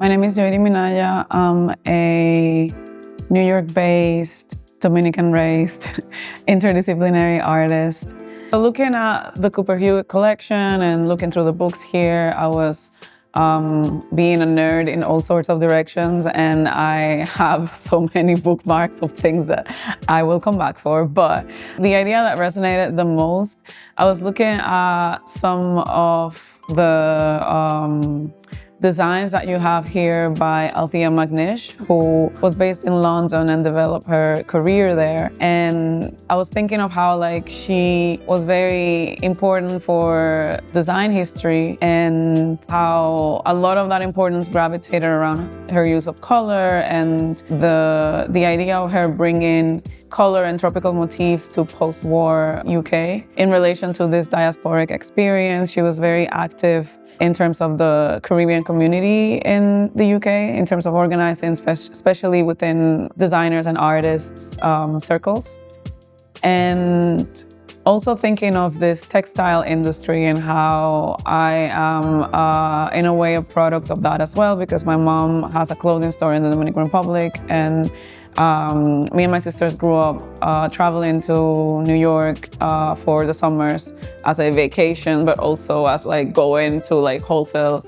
My name is Joiri Minaya. I'm a New York-based, Dominican-raised, interdisciplinary artist. Looking at the Cooper Hewitt collection and looking through the books here, I was being a nerd in all sorts of directions, and I have so many bookmarks of things that I will come back for. But the idea that resonated the most, I was looking at some of the designs that you have here by Althea McNish, who was based in London and developed her career there. And I was thinking of how she was very important for design history and how a lot of that importance gravitated around her use of color and the idea of her bringing color and tropical motifs to post-war UK. In relation to this diasporic experience, she was very active in terms of the Caribbean community in the UK, in terms of organizing, especially within designers and artists circles. And also thinking of this textile industry and how I am, in a way, a product of that as well, because my mom has a clothing store in the Dominican Republic, and me and my sisters grew up traveling to New York for the summers as a vacation, but also as going to wholesale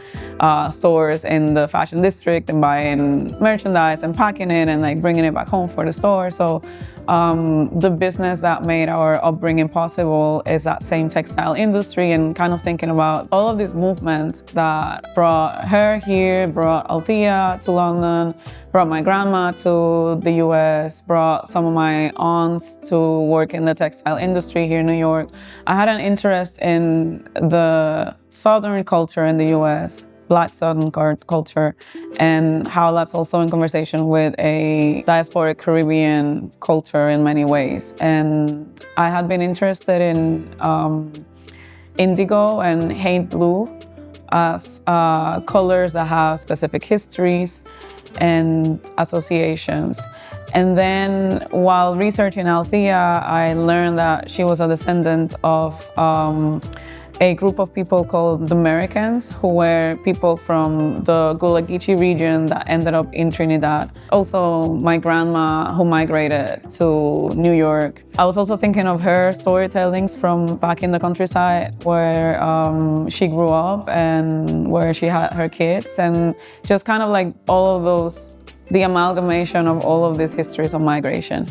stores in the fashion district and buying merchandise and packing it and bringing it back home for the store. So the business that made our upbringing possible is that same textile industry, and kind of thinking about all of this movement that brought her here, brought Althea to London, brought my grandma to the US, brought some of my aunts to work in the textile industry here in New York. I had an interest in the Southern culture in the US, Black Southern culture, and how that's also in conversation with a diasporic Caribbean culture in many ways. And I had been interested in indigo and haint blue as colors that have specific histories and associations. And then while researching Althea, I learned that she was a descendant of a group of people called the Americans, who were people from the Gullah Geechee region that ended up in Trinidad. Also, my grandma, who migrated to New York. I was also thinking of her storytellings from back in the countryside where she grew up and where she had her kids, and just kind of all of those, the amalgamation of all of these histories of migration.